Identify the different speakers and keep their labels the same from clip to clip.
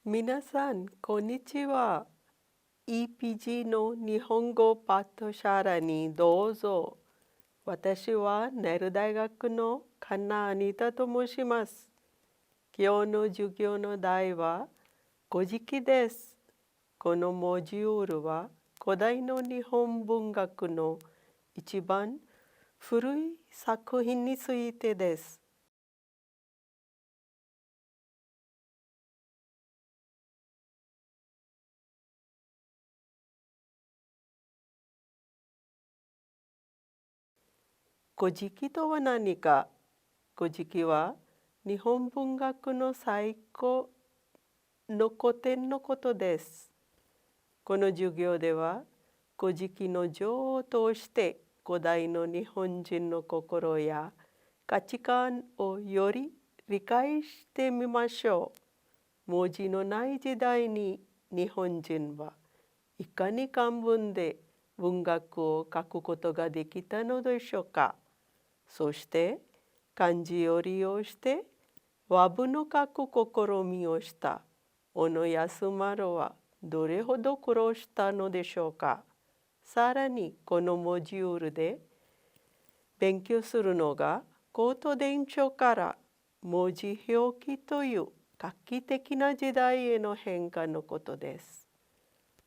Speaker 1: 皆さん、こんにちは。EPG の日本語パトシャラにどうぞ。私はネル大学のカナ・アニタと申します。今日の授業の題は古事記です。このモジュールは古代の日本文学の一番古い作品についてです。古事記とは何か。古事記は日本文学の最古の古典のことです。この授業では古事記の情を通して古代の日本人の心や価値観をより理解してみましょう。文字のない時代に日本人はいかに漢文で文学を書くことができたのでしょうか。そして漢字を利用して和文の書く試みをした小野安丸はどれほど苦労したのでしょうか。さらにこのモジュールで勉強するのが高等伝承から文字表記という画期的な時代への変化のことです。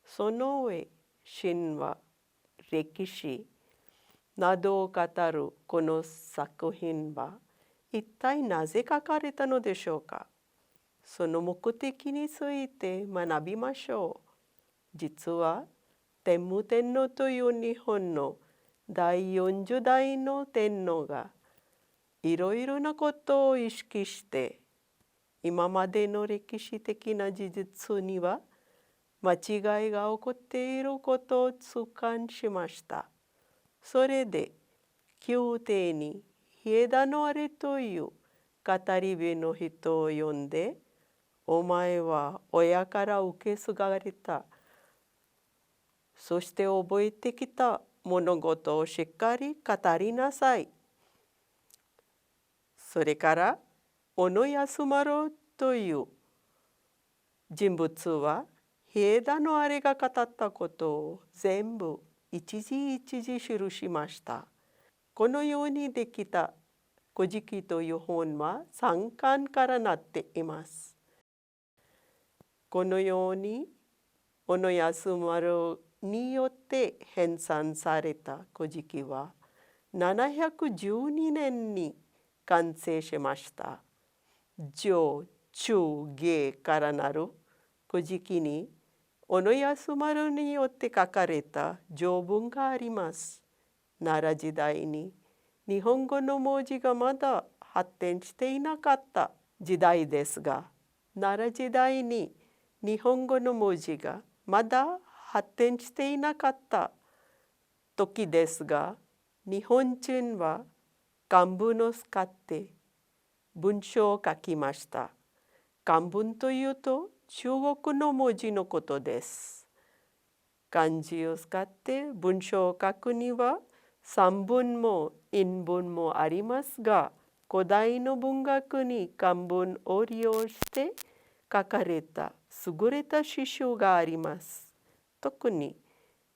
Speaker 1: その上、神話、歴史などを語るこの作品は一体なぜ書かれたのでしょうか。その目的について学びましょう。実は天武天皇という日本の第40代の天皇がいろいろなことを意識して今までの歴史的な事実には間違いが起こっていることを痛感しました。それで宮廷に稗田のあれという語り部の人を呼んで、お前は親から受け継がれた、そして覚えてきた物事をしっかり語りなさい。それから小野安丸という人物は稗田のあれが語ったことを全部一字一字記しました。このようにできた古事記という本は3巻からなっています。このように小野安丸によって編纂された古事記は712年に完成しました。上中下からなる古事記に小野安丸によって書かれた条文があります。奈良時代に日本語の文字がまだ発展していなかった時代ですが、奈良時代に日本語の文字がまだ発展していなかった時ですが、日本人は漢文を使って文章を書きました。漢文というと中国の文字のことです。漢字を使って文章を書くには散文も韻文もありますが、古代の文学に漢文を利用して書かれた優れた詩集があります。特に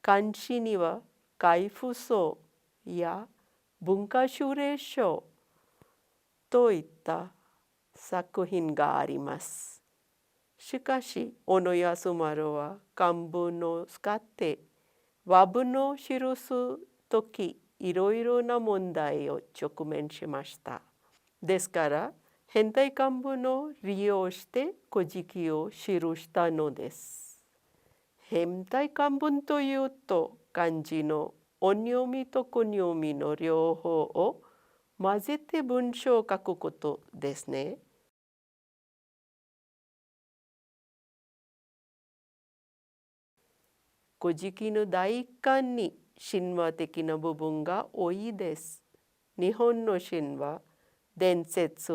Speaker 1: 漢詩には海部奏や文化修礼書といった作品があります。しかし小野安丸は漢文を使って和文を記すときいろいろな問題を直面しました。ですから変体漢文を利用して古事記を記したのです。変体漢文というと漢字の音読みと訓読みの両方を混ぜて文章を書くことですね。古事記の第一巻に神話的な部分が多いです。日本の神話、伝説、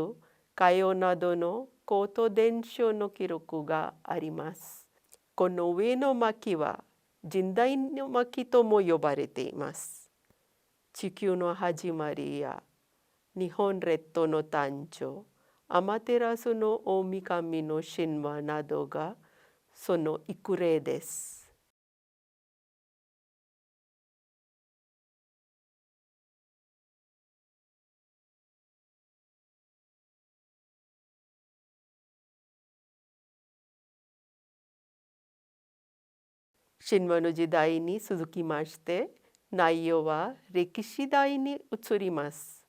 Speaker 1: 歌謡などの高等伝承の記録があります。この上の巻は神代の巻とも呼ばれています。地球の始まりや日本列島の誕生、アマテラスの大神の神話などがその幾例です。神話の時代に続きまして、内容は歴史代に移ります。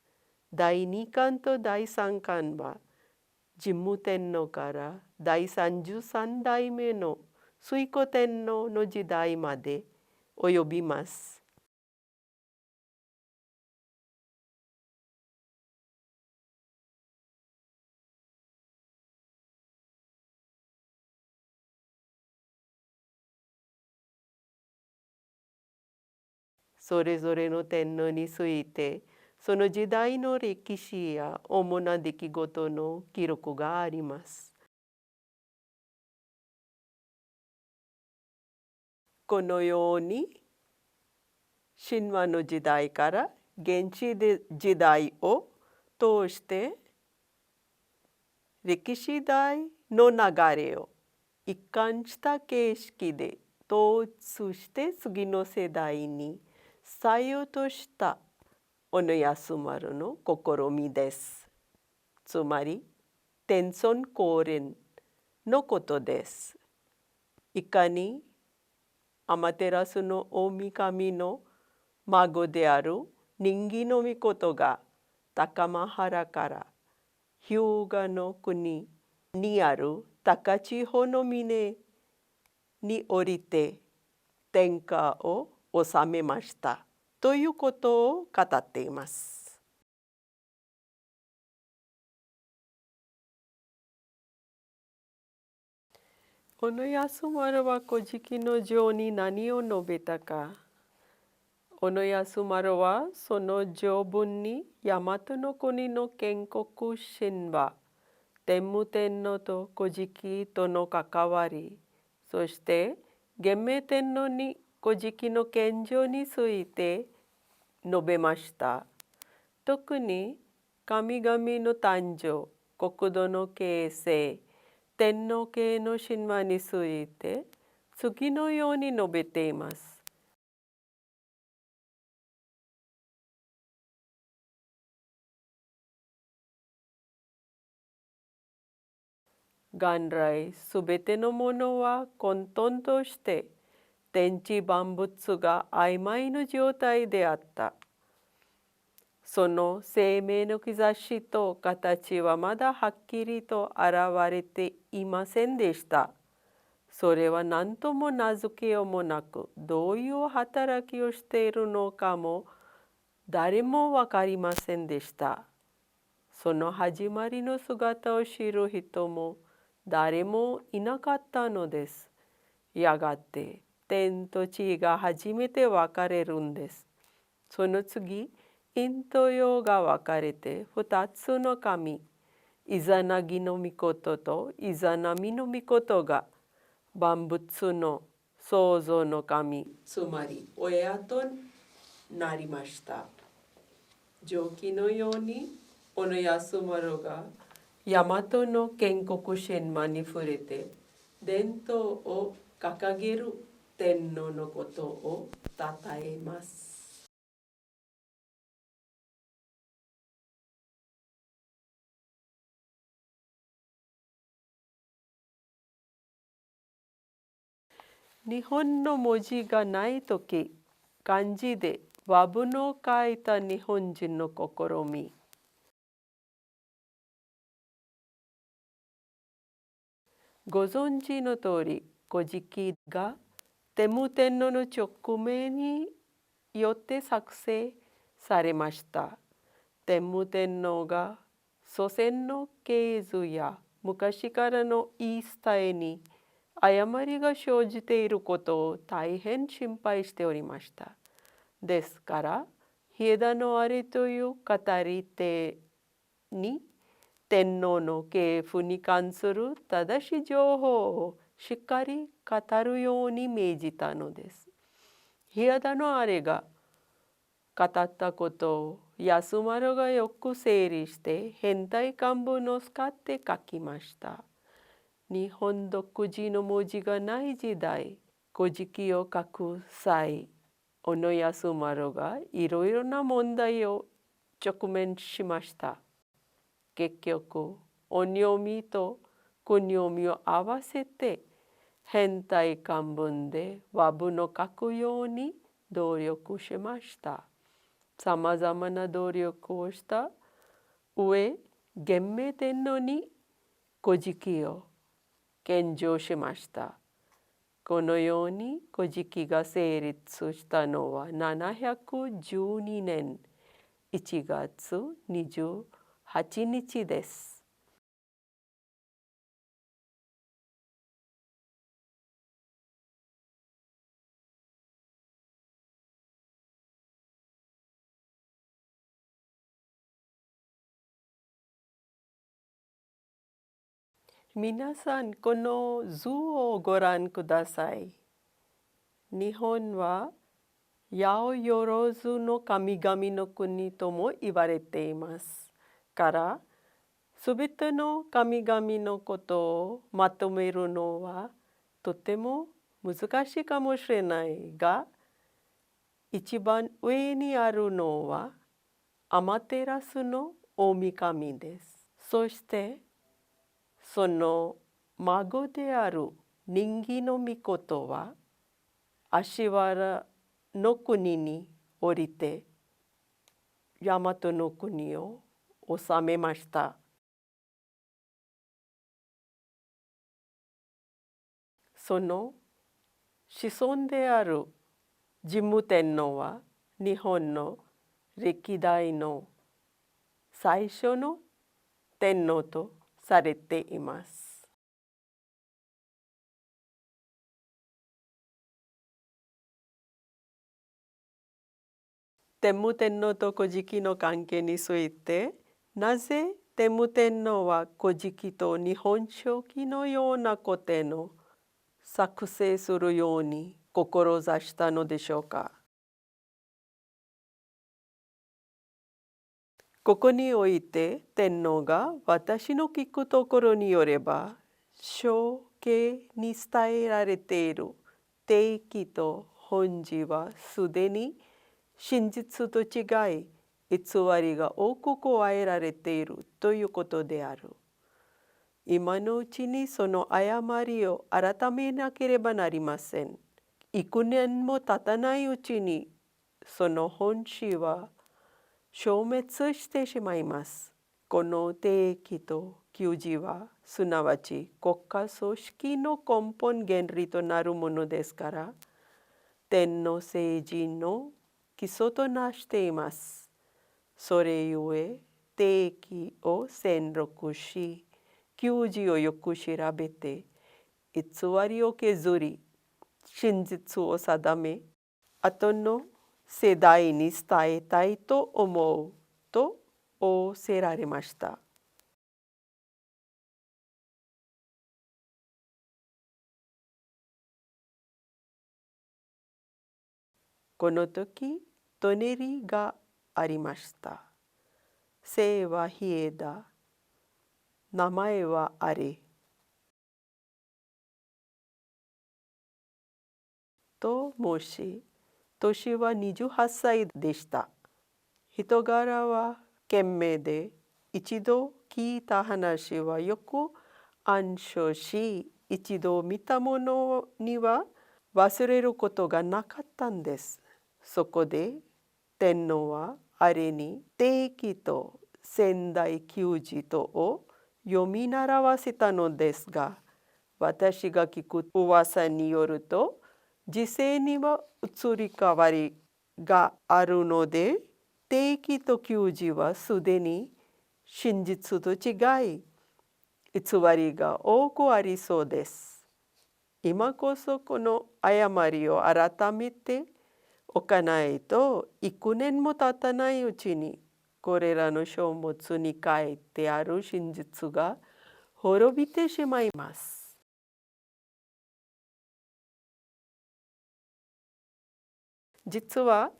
Speaker 1: 第2巻と第3巻は、神武天皇から第33代目の推古天皇の時代まで及びます。それぞれの天皇について、その時代の歴史や主な出来事の記録があります。このように、神話の時代から現地で時代を通して歴史代の流れを一貫した形式で統一して次の世代に伝えようとした小野安丸の試みです。つまり天孫降臨のことです。いかにアマテラスの大神の孫である人気の御事が高間原から日向の国にある高千穂の峰に降りて天下を治めましたということを語っています。小野安丸は古事記の序に何を述べたか。小野安丸はその序文に大和の国の建国神話、天武天皇と古事記との関わり、そして元明天皇に古事記の献上について述べました。特に神々の誕生、国土の形成、天皇系の神話について次のように述べています。元来すべてのものは混沌として天地万物が曖昧な状態であった。その生命の兆しと形はまだはっきりと現れていませんでした。それは何とも名付けようもなく、どういう働きをしているのかも誰も分かりませんでした。その始まりの姿を知る人も誰もいなかったのです。やがて天と地が初めて分かれるんです。その次、陰と陽が分かれて2つの神、イザナギの御事とイザナミの御事が万物の創造の神、つまり親となりました。上記のように小野安丸が大和の建国神話に触れて伝統を掲げる天皇のことを称えます。日本の文字がないとき、漢字で和文を書いた日本人の試み。ご存知の通り、古事記が天武天皇の勅命によって作成されました。天武天皇が祖先の系図や昔からの言い伝えに誤りが生じていることを大変心配しておりました。ですから、日枝のあれという語り手に天皇の系譜に関する正しい情報をしっかり語るように命じたのです。日枝のあれが語ったことを安丸がよく整理して変体漢文を使って書きました。日本独自の文字がない時代、古事記を書く際、小野安丸がいろいろな問題を直面しました。結局、音読みと訓読みを合わせて変体漢文で和文を書くように努力しました。さまざまな努力をした上、元明天皇に古事記を献上しました。このように古事記が成立したのは712年1月28日です。皆さん、この図をご覧ください。日本は八百万の神々の国とも言われていますから、すべての神々のことをまとめるのはとても難しいかもしれないが、一番上にあるのはアマテラスの大神です。そしてその孫である人気の御事は足原の国に降りて大和の国を治めました。その子孫である神武天皇は日本の歴代の最初の天皇とされています。天武天皇と古事記の関係について、なぜ天武天皇は古事記と日本書紀のような古典を作成するように志したのでしょうか。ここにおいて天皇が私の聞くところによれば、書紀に伝えられている定義と本事はすでに真実と違い、偽りが多く加えられているということである。今のうちにその誤りを改めなければなりません。幾年も経たないうちにその本旨は消滅してしまいます。この定義と給仕はすなわち国家組織の根本原理となるものですから、天皇政治の基礎となしています。それゆえ定義を宣録し、給仕をよく調べて、偽りを削り、真実を定め、後の世代に伝えたいと思うと仰せられました。この時、舎人がありました。姓は比叡だ。名前はあれ。と申し、年は28歳でした。人柄は賢明で、一度聞いた話はよく暗唱し、一度見たものには忘れることがなかったんです。そこで天皇はあれに定義と仙台給仕とを読み習わせたのですが、私が聞く噂によると、時世には移り変わりがあるので、定義と給仕はすでに真実と違い、偽りが多くありそうです。今こそこの誤りを改めておかないと、幾年も経たないうちにこれらの書物に書いてある真実が滅びてしまいます。実は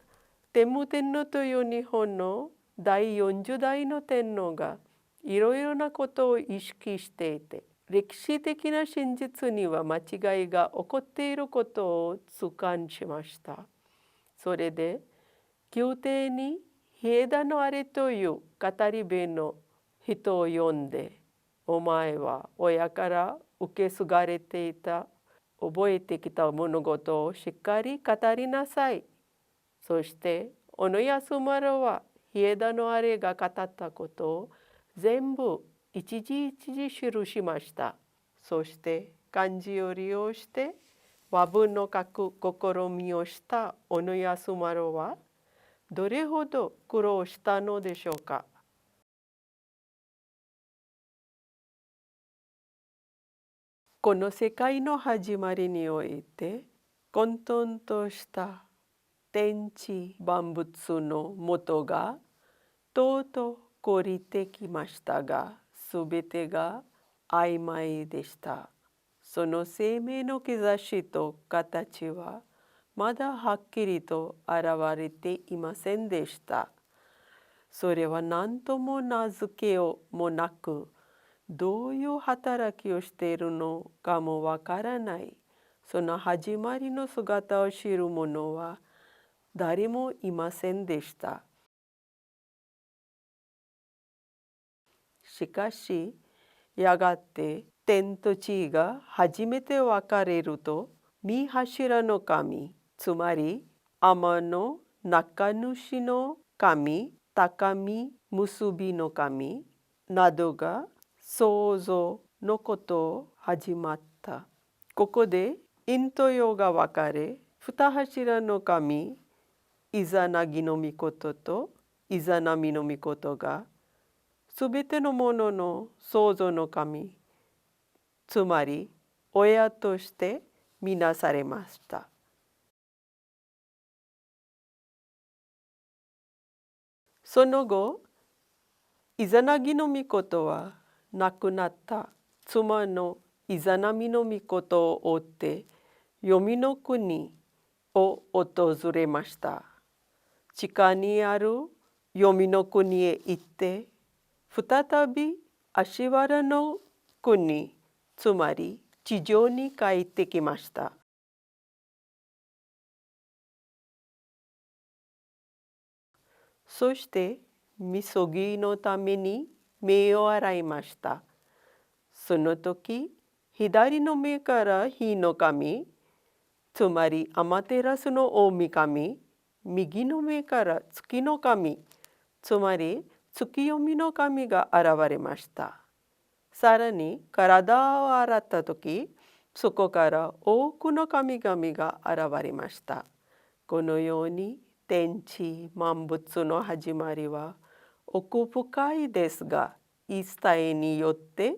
Speaker 1: 天武天皇という日本の第40代の天皇がいろいろなことを意識していて、歴史的な真実には間違いが起こっていることを痛感しました。それで宮廷に平田のあれという語り部の人を呼んで、お前は親から受け継がれていた覚えてきた物事をしっかり語りなさい。そして小野安丸は平田のあれが語ったことを全部一字一字記しました。そして漢字を利用して和文の書く試みをした小野安丸はどれほど苦労したのでしょうか。この世界の始まりにおいて混沌とした天地万物の元がとうとう降りてきましたが、すべてが曖昧でした。その生命の兆しと形はまだはっきりと現れていませんでした。それは何とも名付けようもなく、どういう働きをしているのかもわからない、その始まりの姿を知る者は誰もいませんでした。しかし、やがて天と地が初めて分かれると、御柱の神、つまり天の中主の神、高み結びの神などが創造のことを始まった。ここで陰と陽が分かれ、二柱の神、イザナギの御事とイザナミの御事がすべてのものの創造の神、つまり親としてみなされました。その後、イザナギの御事は亡くなった妻のイザナミの御事を追って黄泉の国を訪れました。地下にある黄泉の国へ行って再び足原の国、つまり地上に帰ってきました。そしてみそぎのために目を洗いました。その時、左の目から火の神、つまりアマテラスの大神、右の目から月の神、つまり月読みの神が現れました。さらに体を洗った時、そこから多くの神々が現れました。このように天地万物の始まりは奥深いですが、言い伝えによって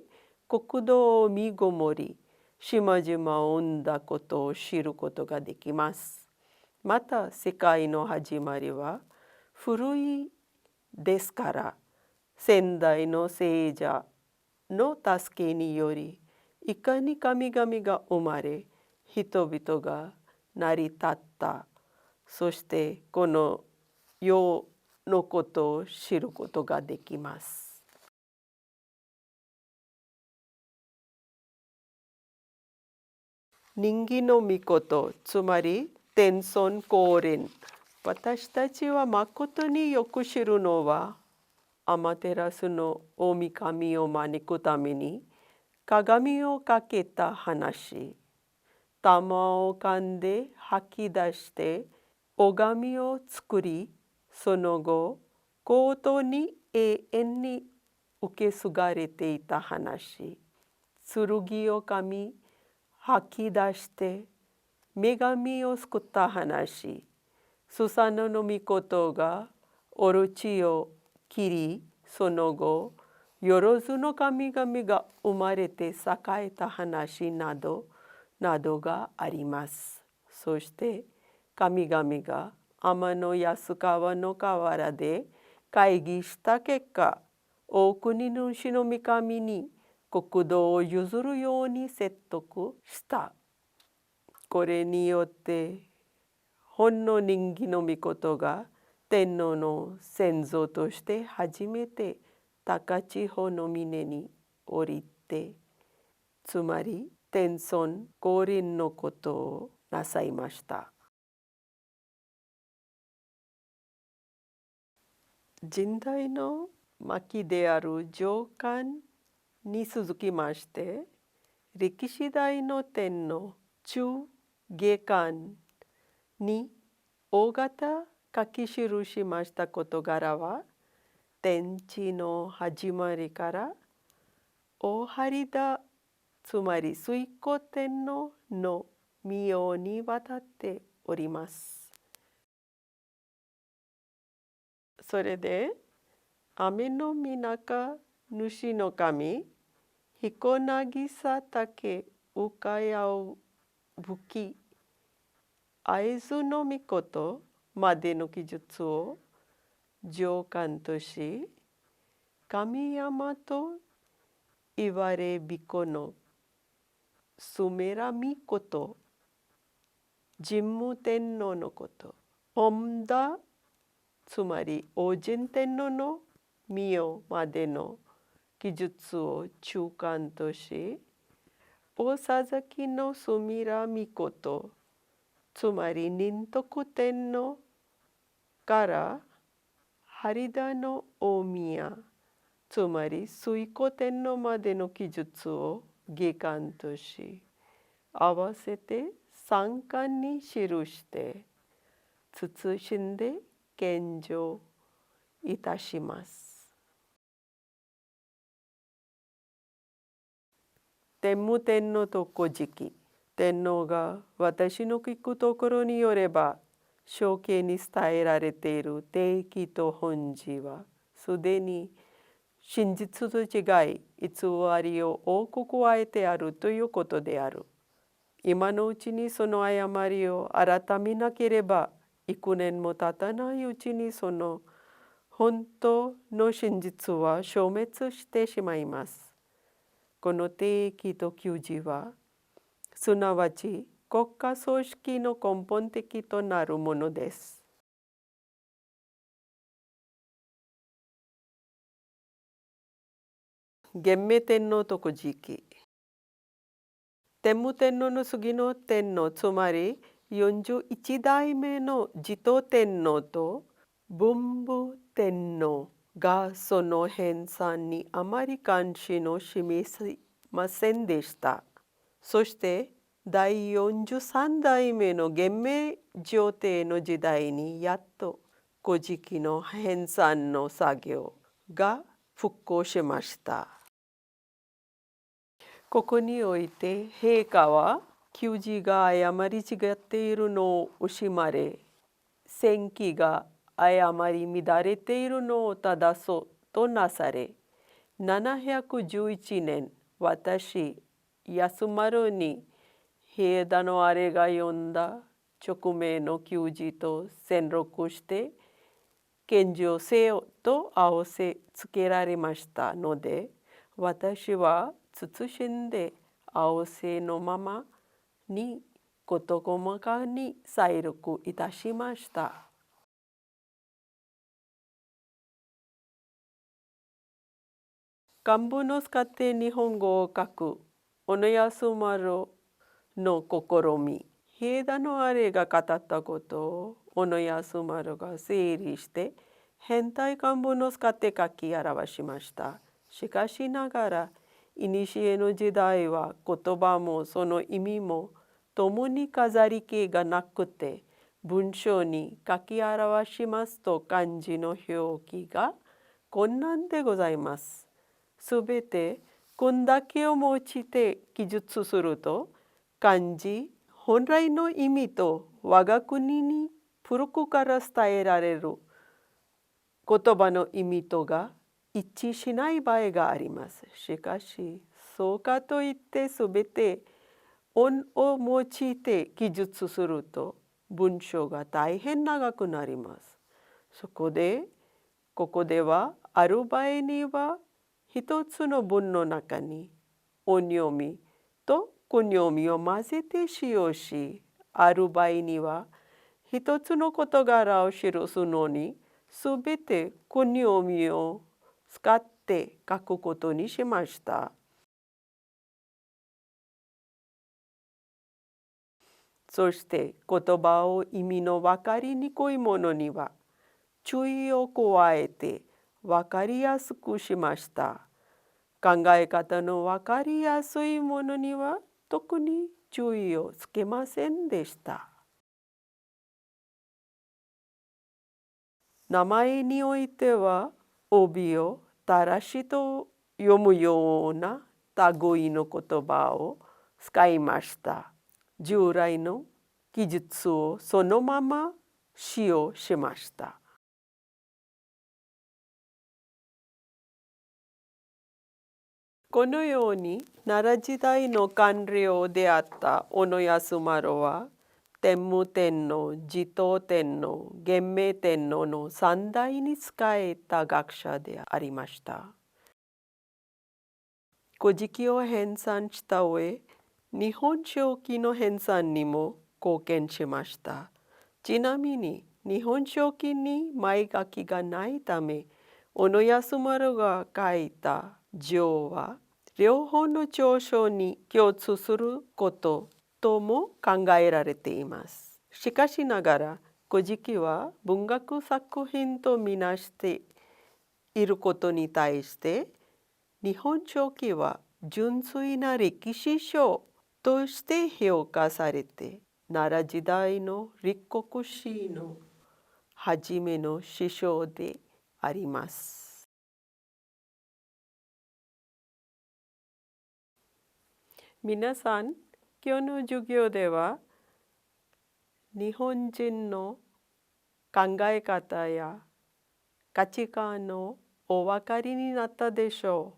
Speaker 1: 国土を見ごもり、島々を生んだことを知ることができます。また世界の始まりは古いですから、先代の聖者の助けにより、いかに神々が生まれ、人々が成り立った。そしてこの世のことを知ることができます。人気の御事、つまり天孫降臨。私たちはまことによく知るのは、アマテラスの大神を招くために鏡をかけた話。玉を噛んで吐き出して拝みを作り、その後高等に永遠に受け継がれていた話。剣を噛み吐き出して女神を救った話。スサノの御事がオルチを切り、その後よろずの神々が生まれて栄えた話などなどがあります。そして神々が天の安川の河原で会議した結果、大国主の御神に国土を譲るように説得した。これによって本の人気の御事が天皇の先祖として初めて高千穂の峰に降りて、つまり天孫降臨のことをなさいました。近代の末期である貞観に続きまして、歴史代の天皇中下官に大型書き記しました事柄は、天地の始まりから大張田、つまり推古天皇の御代にわたっております。それで、雨のみなか主の神、彦渚竹うかやうぶき、会津の御事までの記述を上官とし、神山と言われびこのスメラミこと、神武天皇のこと、本田、つまり王神天皇の御代までの記述を中間とし、大佐々のスミラミこと、つまり仁徳天皇から張田の大宮、つまり推古天皇までの記述を下巻とし、合わせて3巻に記して謹んで献上いたします。天武天皇と古事記。天皇が私の聞くところによれば、承継に伝えられている定期と本事はすでに真実と違い、偽りを多く加えてあるということである。今のうちにその誤りを改めなければ、幾年も経たないうちにその本当の真実は消滅してしまいます。この定期と給仕は、すなわち国家組織の根本的となるものです。元明天皇と古事記。天武天皇の次の天皇、つまり41代目の持統天皇と文武天皇がその編纂にあまり関心を示しませんでした。そして第43代目の元明上帝の時代にやっと古事記の編纂の作業が復興しました。ここにおいて陛下は給仕が誤り違っているのを惜しまれ、戦記が誤り乱れているのを正そうとなされ、711年、私、安丸に平田のあれが読んだ勅命の給仕と宣録して献上せよと仰せつけられましたので、私は謹んで仰せのままに事細かに再録いたしました。漢文を使って日本語を書く小野安丸の試み。平田のあれが語ったことを小野安丸が整理して変体漢文を使って書き表しました。しかしながら、古の時代は言葉もその意味も共に飾り気がなくて、文章に書き表しますと漢字の表記が困難でございます。すべて訓だけを用いて記述すると、漢字本来の意味と我が国に古くから伝えられる言葉の意味とが一致しない場合があります。しかし、そうかといってすべて音を用いて記述すると文章が大変長くなります。そこで、ここではある場合には一つの文の中に音読みと訓読みを混ぜて使用し、ある場合には一つの事柄を記すのに、すべて国読みを使って書くことにしました。そして言葉を意味の分かりにくいものには注意を加えて分かりやすくしました。考え方の分かりやすいものには特に注意をつけませんでした。名前においては帯を正しと読むような類の言葉を使いました。従来の記述をそのまま使用しました。このように奈良時代の官僚であった小野安丸は天武天皇、持統天皇、元明天皇の三代に仕えた学者でありました。古事記を編纂した上、日本書紀の編纂にも貢献しました。ちなみに日本書紀に前書きがないため、小野安丸が書いた序は両方の著書に共通することとも考えられています。しかしながら、古事記は文学作品とみなしていることに対して、日本書紀は純粋な歴史書として評価されて、奈良時代の立国史の初めの師匠であります。皆さん、今日の授業では日本人の考え方や価値観をお分かりになったでしょ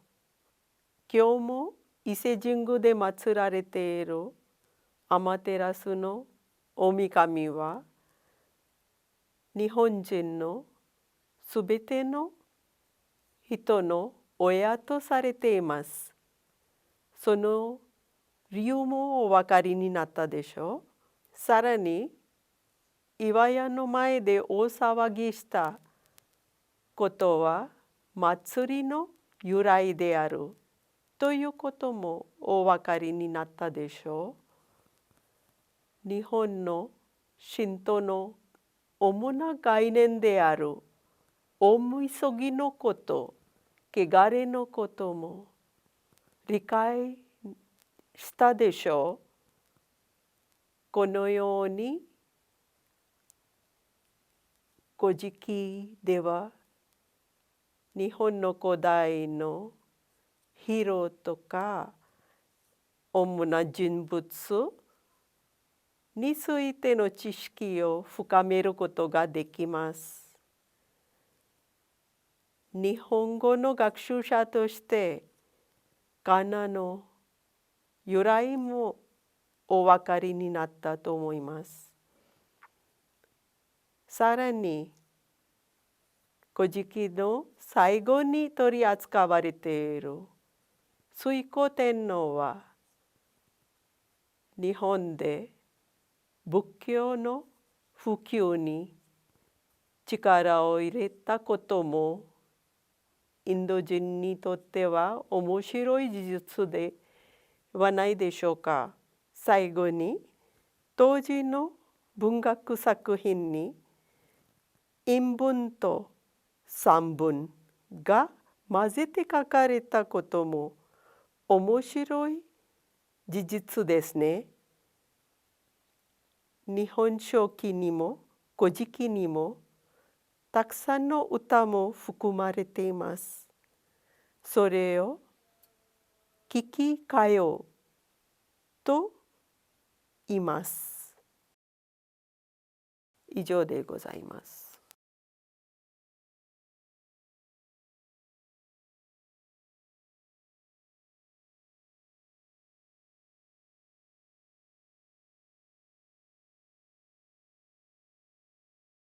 Speaker 1: う。今日も伊勢神宮で祀られている天照の大神は日本人のすべての人の親とされています。その理由もお分かりになったでしょう。さらに岩屋の前で大騒ぎしたことは祭りの由来であるということもお分かりになったでしょう。日本の神道の主な概念である大急ぎのこと、汚れのことも理解したでしょう。このように古事記では日本の古代のヒーローとか主な人物についての知識を深めることができます。日本語の学習者として仮名の由来もお分かりになったと思います。さらに古事記の最後に取り扱われている推古天皇は日本で仏教の普及に力を入れたこともインド人にとっては面白い事実ではないでしょうか。最後に当時の文学作品に陰文と散文が混ぜて書かれたことも面白い事実ですね。日本書紀にも古事記にもたくさんの歌も含まれています。それを聞き歌謡と言います。以上でございます。